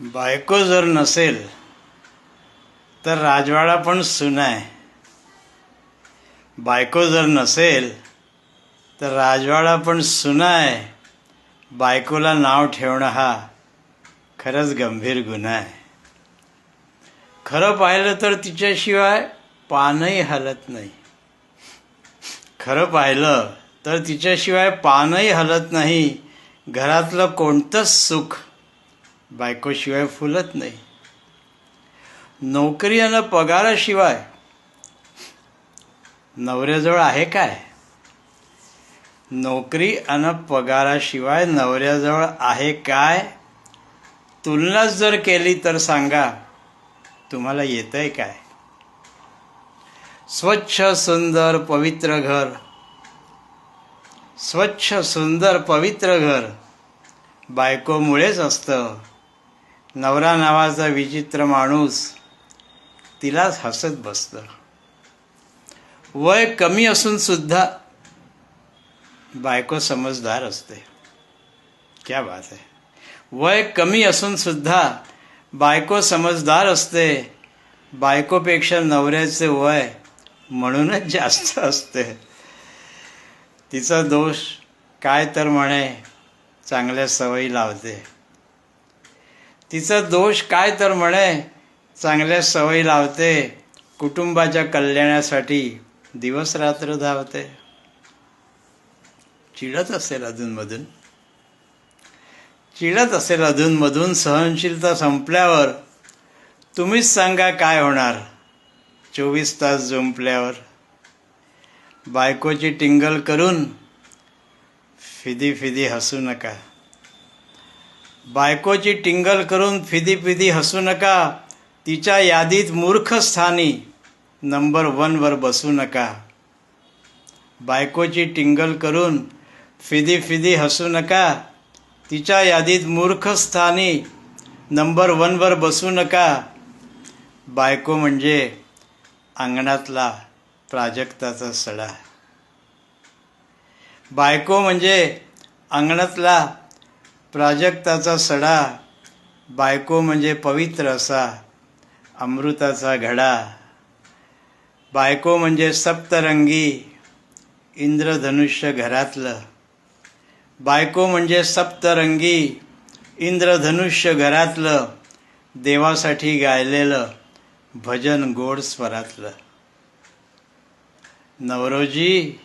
बायको जर नसेल तर राजवाडा पण सुना आहे. बायको जर नसेल तर राजवाडा पण सुना आहे. बायकोला नाव ठेवणं हा खरंच गंभीर गुन्हा आहे. खरं पाहिलं तर तिच्याशिवाय पानही हलत नाही. खरं पाहिलं तर तिच्याशिवाय पानही हलत नाही. घरातलं कोणतंच सुख बायकोशिवाय फुलत नाही. नोकरी आणि पगाराशिवाय नवऱ्याजवळ आहे काय? नोकरी आणि पगाराशिवाय नवऱ्याजवळ आहे काय? तुलनाच जर केली तर सांगा, तुम्हाला येतंय काय? स्वच्छ सुंदर पवित्र घर, स्वच्छ सुंदर पवित्र घर बायकोमुळेच असतं. नवरा नावाचा विचित्र माणूस तिलाच हसत बसतं. वय कमी असून सुद्धा बायको समजदार असते. क्या बात आहे. वय कमी असून सुद्धा बायको समजदार असते. बायकोपेक्षा नवऱ्याचे वय म्हणूनच जास्त असते. तिचा दोष काय तर म्हणे चांगल्या सवयी लावते. तिचा दोष काय तर म्हणे चांगल्या सवयी लावते. कुटुंबाच्या कल्याणासाठी दिवस रात्र धावते. चिडत असेल अधूनमधून, चिडत असेल अधूनमधून. सहनशीलता संपल्यावर तुम्हीच सांगा काय होणार 24 तास जुंपल्यावर. बायकोची टिंगल करून फिदी फिदी हसू नका. बायकोची टिंगल करून फिदी फिदी हसू नका. तिच्या यादीत मूर्ख स्थानी नंबर 1 वर बसू नका. बायकोची टिंगल करून फिदी फिदी हसू नका. तिच्या यादीत मूर्ख स्थानी नंबर 1 वर बसू नका. बायको म्हणजे अंगणातला प्राजक्ताचा सडा. बायको म्हणजे अंगणातला प्राजक्ताचा सडा. बायको म्हणजे पवित्र असा अमृताचा घडा. बायको म्हणजे सप्तरंगी इंद्रधनुष्य घरातलं. बायको म्हणजे सप्तरंगी इंद्रधनुष्य घरातलं. देवासाठी गायलेलं भजन गोड स्वरातलं. नवरोजी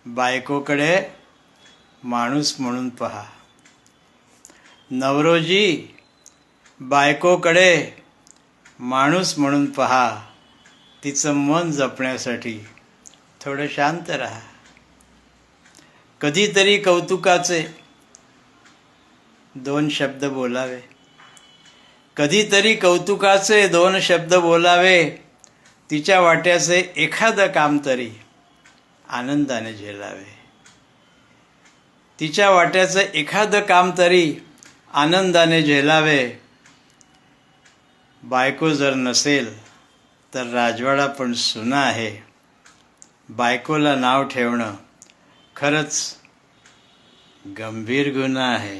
बायकोकडे माणूस म्हणून पहा. नवरोजी बायकोकडे माणूस म्हणून पहा. तिचं मन जपण्यासाठी थोडं शांत राहा. कधीतरी कौतुकाचे 2 शब्द बोलावे. कधीतरी कौतुकाचे 2 शब्द बोलावे. तिच्या वाट्याचे एखादं काम तरी आनंदाने झेलावे. तिच्या वाट्याचं एखादं काम तरी आनंदाने झेलावे. बायको जर नसेल तर राजवाडा पण सुना आहे. बायकोला नाव ठेवणं खरंच गंभीर गुन्हा आहे.